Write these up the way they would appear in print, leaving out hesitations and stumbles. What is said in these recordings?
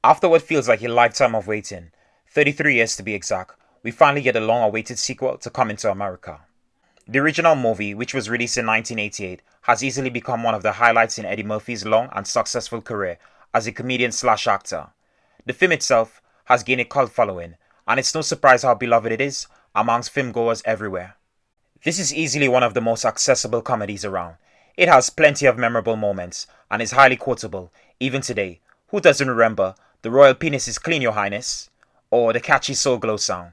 After what feels like a lifetime of waiting, 33 years to be exact, we finally get a long-awaited sequel to come into America. The original movie, which was released in 1988, has easily become one of the highlights in Eddie Murphy's long and successful career as a comedian/actor. The film itself has gained a cult following, and it's no surprise how beloved it is amongst filmgoers everywhere. This is easily one of the most accessible comedies around. It has plenty of memorable moments and is highly quotable, even today. Who doesn't remember "The royal penis is clean, your highness" or the catchy Soul Glow sound?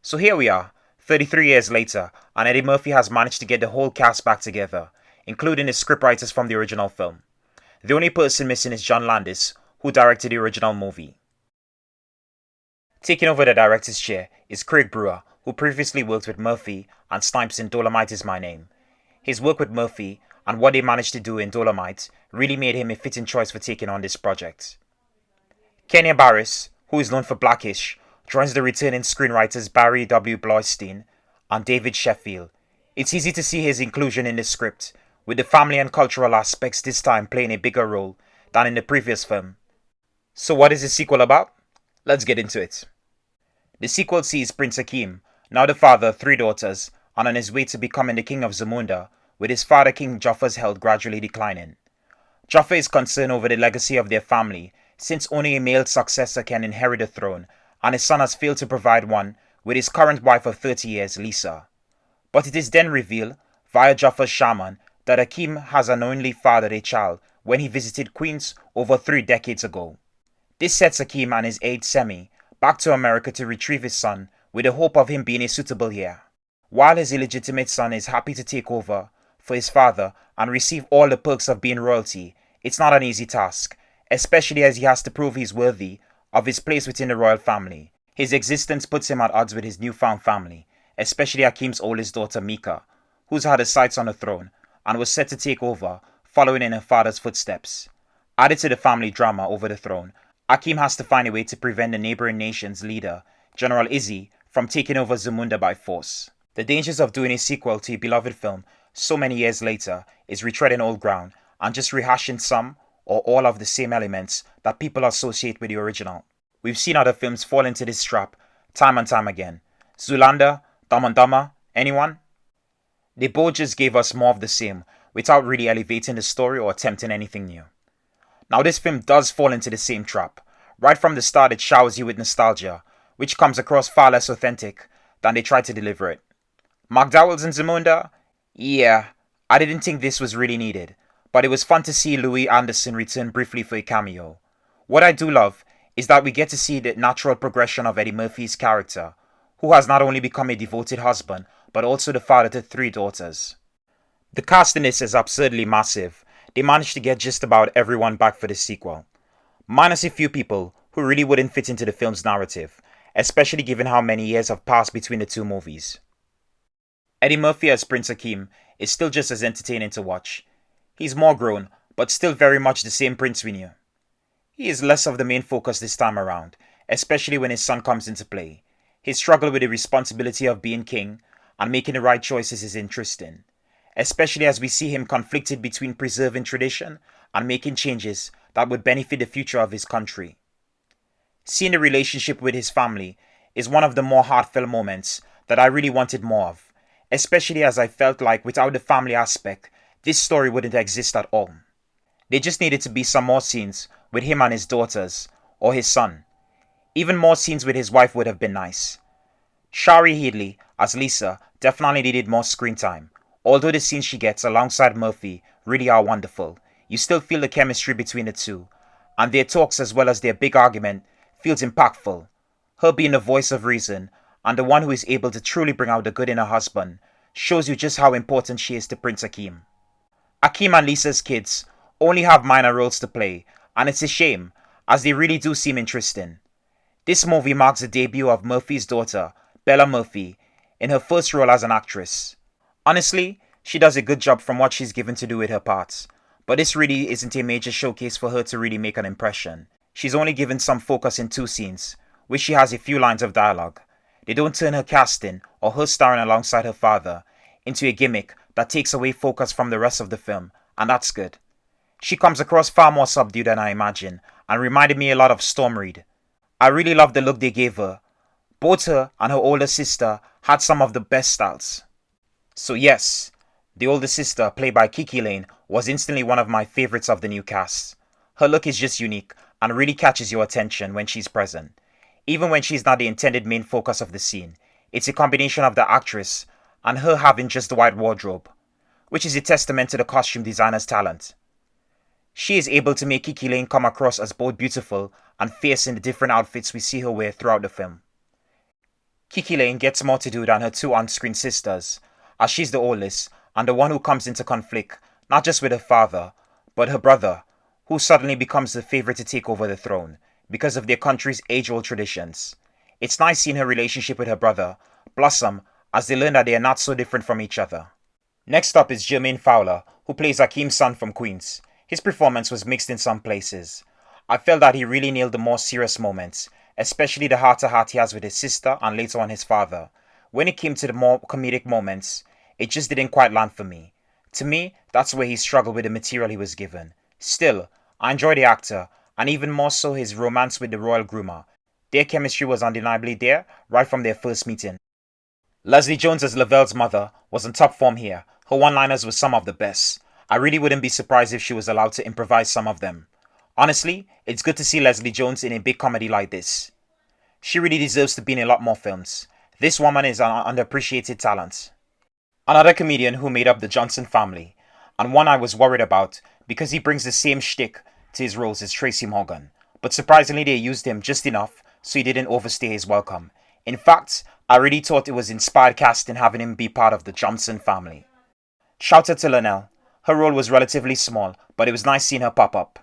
So here we are, 33 years later, and Eddie Murphy has managed to get the whole cast back together, including the scriptwriters from the original film. The only person missing is John Landis, who directed the original movie. Taking over the director's chair is Craig Brewer, who previously worked with Murphy and Snipes in Dolomite Is My Name. His work with Murphy and what they managed to do in Dolomite really made him a fitting choice for taking on this project. Kenya Barris, who is known for Blackish, joins the returning screenwriters Barry W. Bloystein and David Sheffield. It's easy to see his inclusion in the script, with the family and cultural aspects this time playing a bigger role than in the previous film. So what is the sequel about? Let's get into it. The sequel sees Prince Akeem, now the father of 3 daughters, and on his way to becoming the king of Zamunda, with his father King Jaffa's health gradually declining. Jaffa is concerned over the legacy of their family, since only a male successor can inherit the throne, and his son has failed to provide one with his current wife of 30 years, Lisa. But it is then revealed, via Jaffa's shaman, that Akeem has unknowingly fathered a child when he visited Queens over 3 decades ago. This sets Akeem and his aide Semi back to America to retrieve his son, with the hope of him being a suitable heir. While his illegitimate son is happy to take over for his father and receive all the perks of being royalty, it's not an easy task, especially as he has to prove he's worthy of his place within the royal family. His existence puts him at odds with his newfound family, especially Akeem's oldest daughter Mika, who's had her sights on the throne and was set to take over, following in her father's footsteps. Added to the family drama over the throne, Akeem has to find a way to prevent the neighboring nation's leader, General Izzy, from taking over Zamunda by force. The dangers of doing a sequel to a beloved film so many years later is retreading old ground and just rehashing some or all of the same elements that people associate with the original. We've seen other films fall into this trap time and time again. Zoolander, Dumb and Dumber, anyone? They both just gave us more of the same without really elevating the story or attempting anything new. Now this film does fall into the same trap. Right from the start it showers you with nostalgia, which comes across far less authentic than they try to deliver it. McDowell's in Zamunda? Yeah, I didn't think this was really needed, but it was fun to see Louis Anderson return briefly for a cameo. What I do love is that we get to see the natural progression of Eddie Murphy's character, who has not only become a devoted husband, but also the father to 3 daughters. The cast in this is absurdly massive. They managed to get just about everyone back for the sequel, minus a few people who really wouldn't fit into the film's narrative, especially given how many years have passed between the 2 movies. Eddie Murphy as Prince Akeem is still just as entertaining to watch. He's more grown, but still very much the same prince we knew. He is less of the main focus this time around, especially when his son comes into play. His struggle with the responsibility of being king and making the right choices is interesting, especially as we see him conflicted between preserving tradition and making changes that would benefit the future of his country. Seeing the relationship with his family is one of the more heartfelt moments that I really wanted more of, especially as I felt like without the family aspect, this story wouldn't exist at all. There just needed to be some more scenes with him and his daughters, or his son. Even more scenes with his wife would have been nice. Shari Headley as Lisa definitely needed more screen time. Although the scenes she gets alongside Murphy really are wonderful, you still feel the chemistry between the two, and their talks as well as their big argument feels impactful. Her being the voice of reason and the one who is able to truly bring out the good in her husband shows you just how important she is to Prince Akeem. Akeem and Lisa's kids only have minor roles to play, and it's a shame, as they really do seem interesting. This movie marks the debut of Murphy's daughter, Bella Murphy, in her first role as an actress. Honestly, she does a good job from what she's given to do with her parts, but this really isn't a major showcase for her to really make an impression. She's only given some focus in 2 scenes, which she has a few lines of dialogue. They don't turn her casting or her starring alongside her father into a gimmick that takes away focus from the rest of the film, and that's good. She comes across far more subdued than I imagined, and reminded me a lot of Storm Reid. I really loved the look they gave her. Both her and her older sister had some of the best styles. So yes, the older sister, played by Kiki Lane, was instantly one of my favorites of the new cast. Her look is just unique and really catches your attention when she's present. Even when she's not the intended main focus of the scene, it's a combination of the actress and her having just the white wardrobe, which is a testament to the costume designer's talent. She is able to make Kiki Lane come across as both beautiful and fierce in the different outfits we see her wear throughout the film. Kiki Lane gets more to do than her two on-screen sisters, as she's the oldest and the one who comes into conflict not just with her father, but her brother, who suddenly becomes the favorite to take over the throne because of their country's age-old traditions. It's nice seeing her relationship with her brother blossom as they learn that they are not so different from each other. Next up is Jermaine Fowler, who plays Akeem's son from Queens. His performance was mixed in some places. I felt that he really nailed the more serious moments, especially the heart-to-heart he has with his sister and later on his father. When it came to the more comedic moments, it just didn't quite land for me. To me, that's where he struggled with the material he was given. Still, I enjoy the actor, and even more so his romance with the royal groomer. Their chemistry was undeniably there, right from their first meeting. Leslie Jones as Lavelle's mother was on top form here. Her one-liners were some of the best. I really wouldn't be surprised if she was allowed to improvise some of them. Honestly, it's good to see Leslie Jones in a big comedy like this. She really deserves to be in a lot more films. This woman is an underappreciated talent. Another comedian who made up the Johnson family, and one I was worried about because he brings the same shtick to his roles as Tracy Morgan. But surprisingly they used him just enough so he didn't overstay his welcome. In fact, I really thought it was inspired casting having him be part of the Johnson family. Shout out to Linnell. Her role was relatively small, but it was nice seeing her pop up.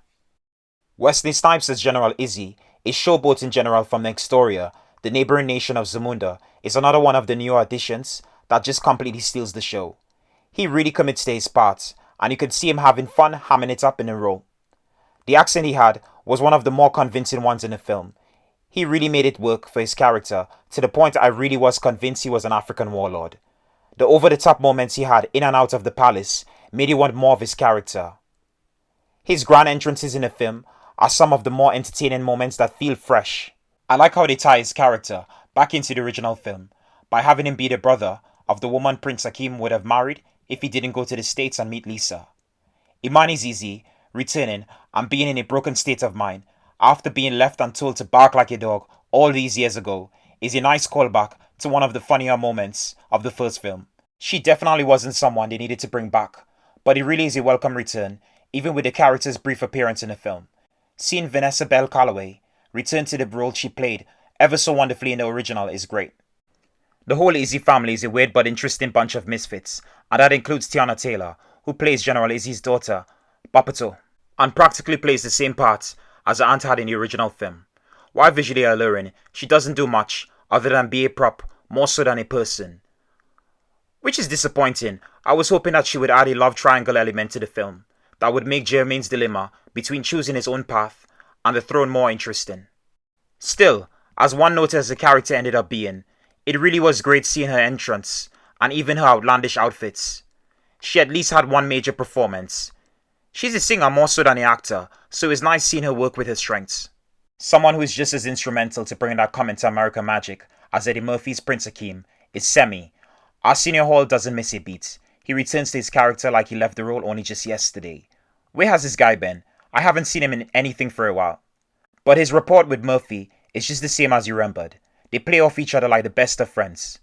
Wesley Snipes as General Izzy, a showboating general from Nextoria, the neighboring nation of Zamunda, is another one of the newer additions that just completely steals the show. He really commits to his part, and you could see him having fun hamming it up in a role. The accent he had was one of the more convincing ones in the film. He really made it work for his character, to the point I really was convinced he was an African warlord. The over-the-top moments he had in and out of the palace made you want more of his character. His grand entrances in the film are some of the more entertaining moments that feel fresh. I like how they tie his character back into the original film by having him be the brother of the woman Prince Akeem would have married if he didn't go to the States and meet Lisa. Imani Zizi returning and being in a broken state of mind after being left and told to bark like a dog all these years ago is a nice callback to one of the funnier moments of the first film. She definitely wasn't someone they needed to bring back, but it really is a welcome return, even with the character's brief appearance in the film. Seeing Vanessa Bell Calloway return to the role she played ever so wonderfully in the original is great. The whole Izzy family is a weird but interesting bunch of misfits, and that includes Tiana Taylor, who plays General Izzy's daughter, Bapato, and practically plays the same part as her aunt had in the original film. While visually alluring, she doesn't do much other than be a prop more so than a person, which is disappointing. I was hoping that she would add a love triangle element to the film that would make Jermaine's dilemma between choosing his own path and the throne more interesting. Still, as one note as the character ended up being, it really was great seeing her entrance and even her outlandish outfits. She at least had one major performance. She's a singer more so than an actor, so it's nice seeing her work with her strengths. Someone who is just as instrumental to bringing that comment to American magic as Eddie Murphy's Prince Akeem is Semi. Arsenio Hall doesn't miss a beat. He returns to his character like he left the role only just yesterday. Where has this guy been? I haven't seen him in anything for a while. But his rapport with Murphy is just the same as you remembered. They play off each other like the best of friends.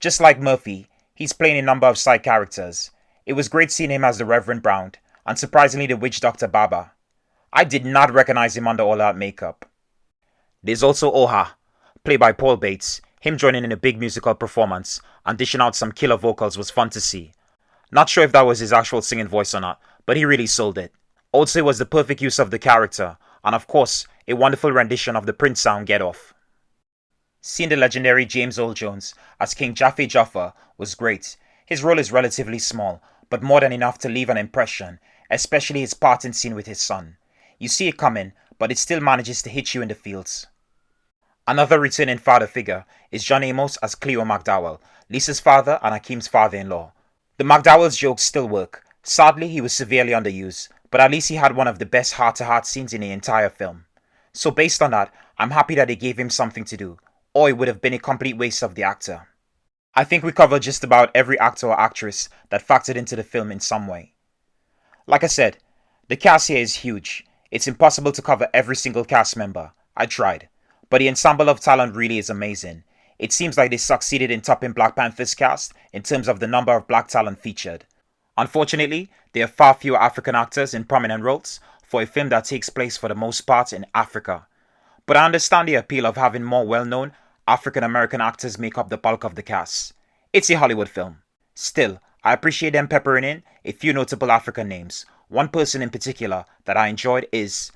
Just like Murphy, he's playing a number of side characters. It was great seeing him as the Reverend Brown, and surprisingly the Witch Doctor Baba. I did not recognize him under all that makeup. There's also Oha, played by Paul Bates. Him joining in a big musical performance and dishing out some killer vocals was fun to see. Not sure if that was his actual singing voice or not, but he really sold it. Also, it was the perfect use of the character, and of course, a wonderful rendition of the Prince sound Get Off. Seeing the legendary James Earl Jones as King Jaffe Joffer was great. His role is relatively small, but more than enough to leave an impression, especially his parting scene with his son. You see it coming, but it still manages to hit you in the feels. Another returning father figure is John Amos as Cleo McDowell, Lisa's father and Akeem's father-in-law. The McDowell's jokes still work. Sadly, he was severely underused, but at least he had one of the best heart-to-heart scenes in the entire film. So based on that, I'm happy that they gave him something to do, or it would have been a complete waste of the actor. I think we covered just about every actor or actress that factored into the film in some way. Like I said, the cast here is huge. It's impossible to cover every single cast member. I tried. But the ensemble of talent really is amazing. It seems like they succeeded in topping Black Panther's cast in terms of the number of black talent featured. Unfortunately, there are far fewer African actors in prominent roles for a film that takes place for the most part in Africa. But I understand the appeal of having more well-known African American actors make up the bulk of the cast. It's a Hollywood film. Still, I appreciate them peppering in a few notable African names. One person in particular that I enjoyed is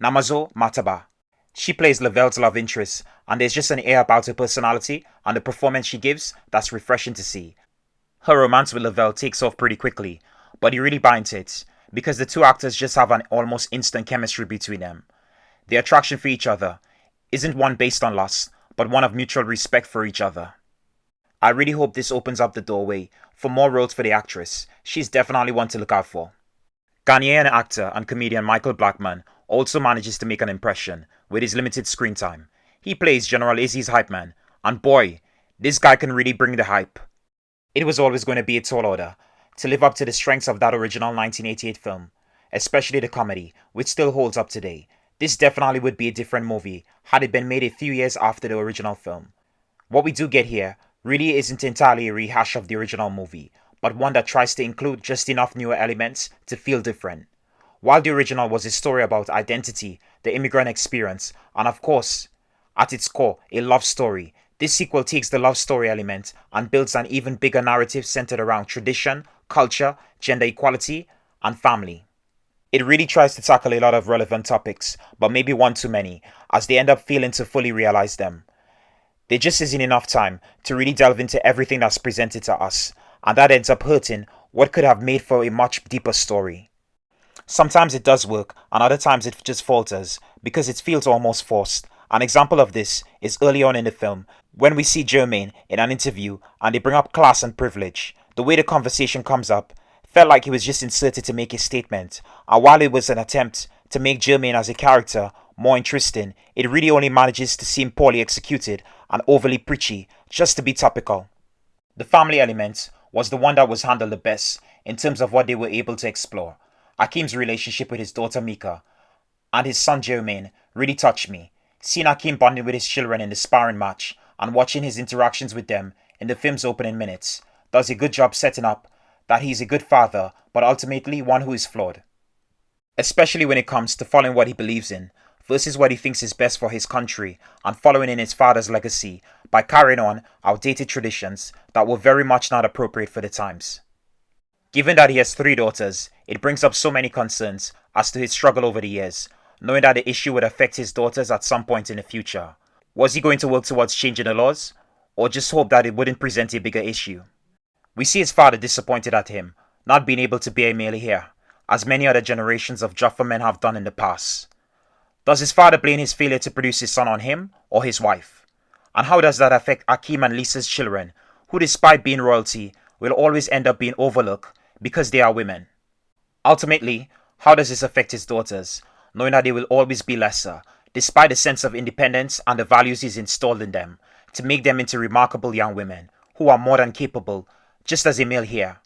Namazo Mataba. She plays Lavelle's love interest, and there's just an air about her personality and the performance she gives that's refreshing to see. Her romance with Lavelle takes off pretty quickly, but you really buy into it, because the two actors just have an almost instant chemistry between them. Their attraction for each other isn't one based on lust, but one of mutual respect for each other. I really hope this opens up the doorway for more roles for the actress. She's definitely one to look out for. Ghanaian actor and comedian Michael Blackman also manages to make an impression with his limited screen time. He plays General Izzy's hype man, and boy, this guy can really bring the hype. It was always going to be a tall order to live up to the strengths of that original 1988 film, especially the comedy, which still holds up today. This definitely would be a different movie had it been made a few years after the original film. What we do get here really isn't entirely a rehash of the original movie, but one that tries to include just enough newer elements to feel different. While the original was a story about identity, the immigrant experience, and of course, at its core, a love story, this sequel takes the love story element and builds an even bigger narrative centered around tradition, culture, gender equality, and family. It really tries to tackle a lot of relevant topics, but maybe one too many, as they end up failing to fully realize them. There just isn't enough time to really delve into everything that's presented to us, and that ends up hurting what could have made for a much deeper story. Sometimes it does work, and other times it just falters, because it feels almost forced. An example of this is early on in the film, when we see Jermaine in an interview and they bring up class and privilege. The way the conversation comes up felt like he was just inserted to make a statement, and while it was an attempt to make Jermaine as a character more interesting, it really only manages to seem poorly executed and overly preachy, just to be topical. The family element was the one that was handled the best in terms of what they were able to explore. Akeem's relationship with his daughter Mika and his son Jermaine really touched me. Seeing Akeem bonding with his children in the sparring match and watching his interactions with them in the film's opening minutes does a good job setting up that he's a good father, but ultimately one who is flawed. Especially when it comes to following what he believes in versus what he thinks is best for his country and following in his father's legacy by carrying on outdated traditions that were very much not appropriate for the times. Given that he has 3 daughters, it brings up so many concerns as to his struggle over the years, knowing that the issue would affect his daughters at some point in the future. Was he going to work towards changing the laws, or just hope that it wouldn't present a bigger issue? We see his father disappointed at him, not being able to bear a male heir, as many other generations of Jaffa men have done in the past. Does his father blame his failure to produce his son on him or his wife? And how does that affect Akeem and Lisa's children, who despite being royalty, will always end up being overlooked because they are women? Ultimately, how does this affect his daughters, knowing that they will always be lesser, despite the sense of independence and the values he's installed in them, to make them into remarkable young women, who are more than capable, just as a male here?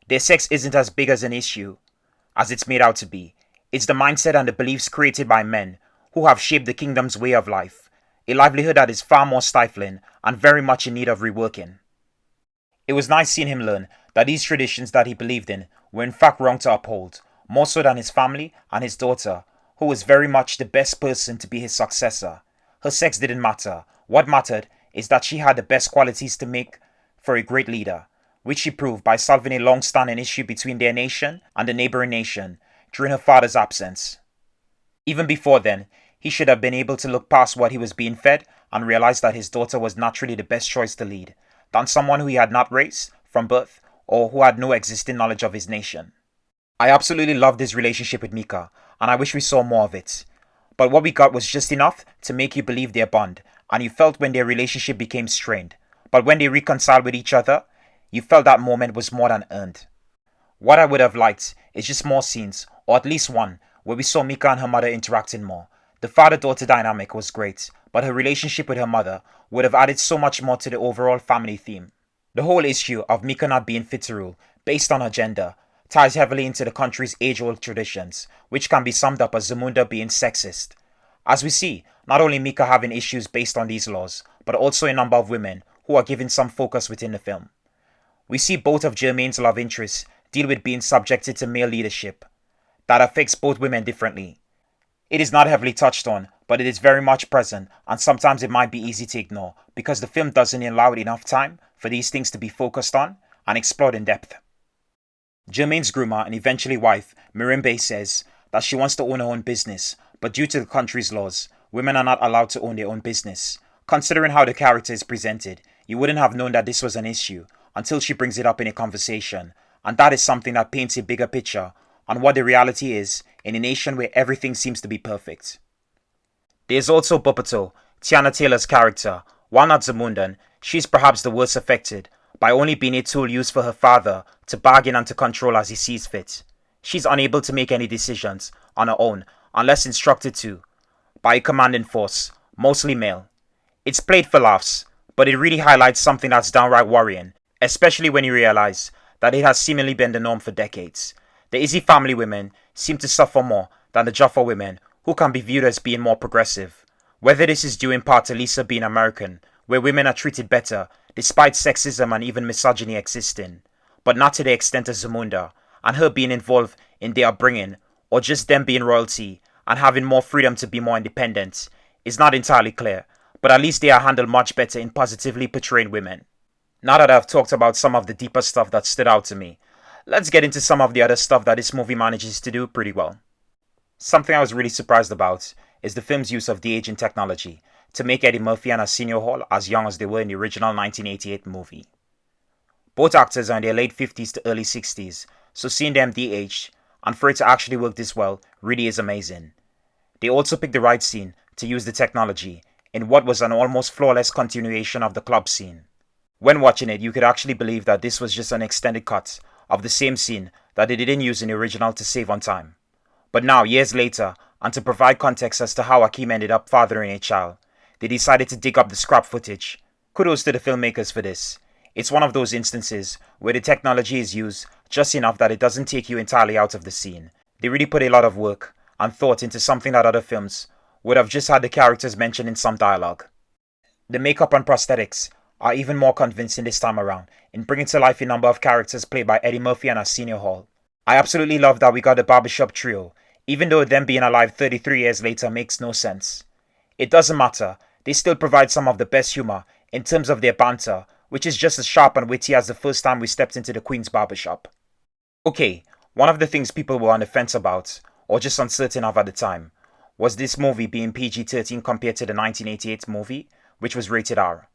Their sex isn't as big as an issue as it's made out to be. It's the mindset and the beliefs created by men who have shaped the kingdom's way of life, a livelihood that is far more stifling and very much in need of reworking. It was nice seeing him learn that these traditions that he believed in were in fact wrong to uphold, more so than his family and his daughter, who was very much the best person to be his successor. Her sex didn't matter. What mattered is that she had the best qualities to make for a great leader, which she proved by solving a long-standing issue between their nation and the neighboring nation during her father's absence. Even before then, he should have been able to look past what he was being fed and realize that his daughter was naturally the best choice to lead, than someone who he had not raised from birth or who had no existing knowledge of his nation. I absolutely loved his relationship with Mika, and I wish we saw more of it. But what we got was just enough to make you believe their bond, and you felt when their relationship became strained. But when they reconciled with each other, you felt that moment was more than earned. What I would have liked is just more scenes, or at least one, where we saw Mika and her mother interacting more. The father-daughter dynamic was great, but her relationship with her mother would have added so much more to the overall family theme. The whole issue of Mika not being fit to rule, based on her gender, ties heavily into the country's age-old traditions, which can be summed up as Zamunda being sexist. As we see, not only Mika having issues based on these laws, but also a number of women who are given some focus within the film. We see both of Jermaine's love interests deal with being subjected to male leadership. That affects both women differently. It is not heavily touched on, but it is very much present, and sometimes it might be easy to ignore because the film doesn't allow it enough time for these things to be focused on and explored in depth. Jermaine's groomer and eventually wife, Mirimbe, says that she wants to own her own business, but due to the country's laws, women are not allowed to own their own business. Considering how the character is presented, you wouldn't have known that this was an issue until she brings it up in a conversation, and that is something that paints a bigger picture on what the reality is in a nation where everything seems to be perfect. There is also Bopato, Tiana Taylor's character. While not Zamundan, she is perhaps the worst affected by only being a tool used for her father to bargain and to control as he sees fit. She's unable to make any decisions on her own unless instructed to by a commanding force, mostly male. It's played for laughs, but it really highlights something that's downright worrying, especially when you realize that it has seemingly been the norm for decades. The Izzy family women seem to suffer more than the Jaffa women, who can be viewed as being more progressive. Whether this is due in part to Lisa being American, where women are treated better despite sexism and even misogyny existing, but not to the extent of Zamunda, and her being involved in their upbringing, or just them being royalty and having more freedom to be more independent, is not entirely clear, but at least they are handled much better in positively portraying women. Now that I've talked about some of the deeper stuff that stood out to me, let's get into some of the other stuff that this movie manages to do pretty well. Something I was really surprised about is the film's use of de-aging technology to make Eddie Murphy and Arsenio Hall as young as they were in the original 1988 movie. Both actors are in their late 50s to early 60s, so seeing them de-aged and for it to actually work this well really is amazing. They also picked the right scene to use the technology in what was an almost flawless continuation of the club scene. When watching it, you could actually believe that this was just an extended cut of the same scene that they didn't use in the original to save on time. But now, years later, and to provide context as to how Akeem ended up fathering a child, they decided to dig up the scrap footage. Kudos to the filmmakers for this. It's one of those instances where the technology is used just enough that it doesn't take you entirely out of the scene. They really put a lot of work and thought into something that other films would have just had the characters mentioned in some dialogue. The makeup and prosthetics are even more convincing this time around in bringing to life a number of characters played by Eddie Murphy and Arsenio Hall. I absolutely love that we got the barbershop trio, even though them being alive 33 years later makes no sense. It doesn't matter, they still provide some of the best humor in terms of their banter, which is just as sharp and witty as the first time we stepped into the Queen's barbershop. Okay, one of the things people were on the fence about, or just uncertain of at the time, was this movie being PG-13 compared to the 1988 movie, which was rated R.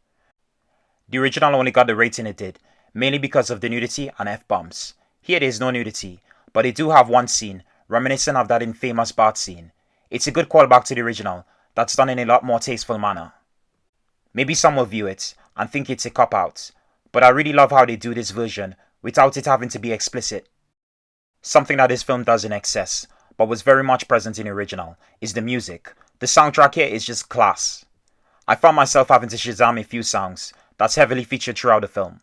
The original only got the rating it did, mainly because of the nudity and F-bombs. Here there is no nudity, but they do have one scene, reminiscent of that infamous bath scene. It's a good callback to the original, that's done in a lot more tasteful manner. Maybe some will view it and think it's a cop-out, but I really love how they do this version without it having to be explicit. Something that this film does in excess, but was very much present in the original, is the music. The soundtrack here is just class. I found myself having to Shazam a few songs that's heavily featured throughout the film.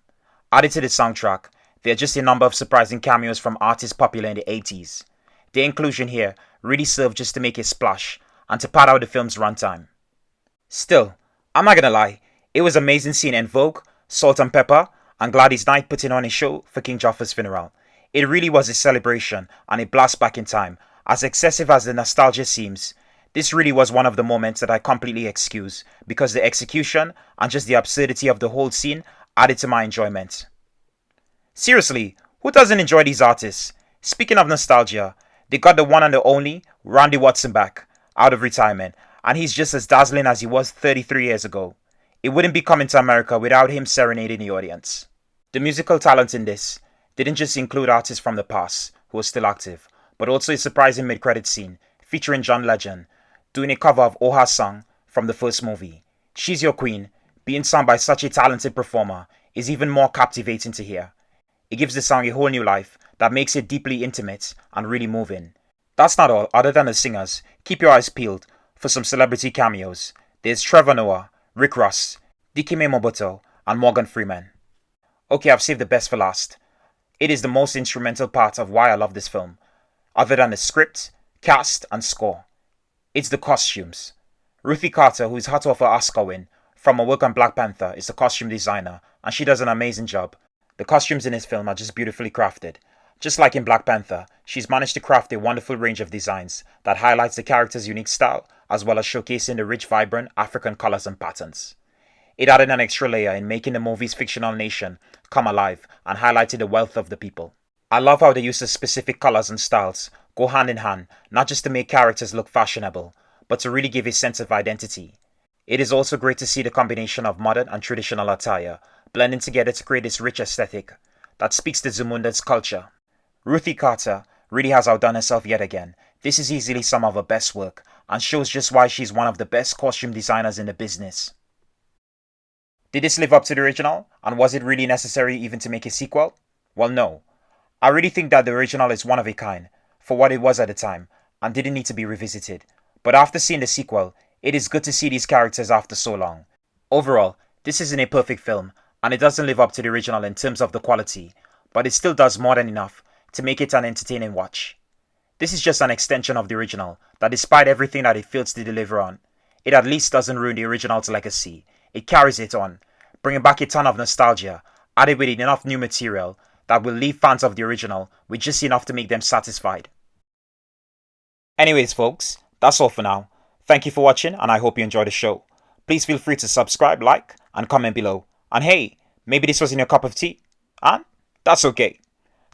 Added to the soundtrack, there are just a number of surprising cameos from artists popular in the 80s. Their inclusion here really served just to make a splash and to pad out the film's runtime. Still, I'm not gonna lie, it was amazing seeing En Vogue, Salt and Pepper, and Gladys Knight putting on a show for King Jaffa's funeral. It really was a celebration and a blast back in time. As excessive as the nostalgia seems, this really was one of the moments that I completely excuse because the execution and just the absurdity of the whole scene added to my enjoyment. Seriously, who doesn't enjoy these artists? Speaking of nostalgia, they got the one and the only Randy Watson back out of retirement, and he's just as dazzling as he was 33 years ago. It wouldn't be Coming to America without him serenading the audience. The musical talent in this didn't just include artists from the past who are still active, but also a surprising mid-credit scene featuring John Legend doing a cover of Oha's song from the first movie. She's Your Queen, being sung by such a talented performer, is even more captivating to hear. It gives the song a whole new life that makes it deeply intimate and really moving. That's not all. Other than the singers, keep your eyes peeled for some celebrity cameos. There's Trevor Noah, Rick Ross, Dikembe Moboto, and Morgan Freeman. Okay, I've saved the best for last. It is the most instrumental part of why I love this film, other than the script, cast, and score. It's the costumes. Ruthie Carter, who is hot off her Oscar win from her work on Black Panther, is the costume designer, and she does an amazing job. The costumes in this film are just beautifully crafted. Just like in Black Panther, she's managed to craft a wonderful range of designs that highlights the character's unique style, as well as showcasing the rich, vibrant African colors and patterns. It added an extra layer in making the movie's fictional nation come alive and highlighted the wealth of the people. I love how the use of specific colors and styles go hand in hand, not just to make characters look fashionable, but to really give a sense of identity. It is also great to see the combination of modern and traditional attire blending together to create this rich aesthetic that speaks to Zumunda's culture. Ruthie Carter really has outdone herself yet again. This is easily some of her best work and shows just why she's one of the best costume designers in the business. Did this live up to the original, and was it really necessary even to make a sequel? Well, no. I really think that the original is one of a kind, for what it was at the time, and didn't need to be revisited. But after seeing the sequel, it is good to see these characters after so long. Overall, this isn't a perfect film, and it doesn't live up to the original in terms of the quality, but it still does more than enough to make it an entertaining watch. This is just an extension of the original, that despite everything that it fails to deliver on, it at least doesn't ruin the original's legacy. It carries it on, bringing back a ton of nostalgia, added with enough new material that will leave fans of the original with just enough to make them satisfied. Anyways folks, that's all for now. Thank you for watching and I hope you enjoyed the show. Please feel free to subscribe, like, and comment below. And hey, maybe this wasn't your cup of tea. And that's okay.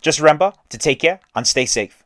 Just remember to take care and stay safe.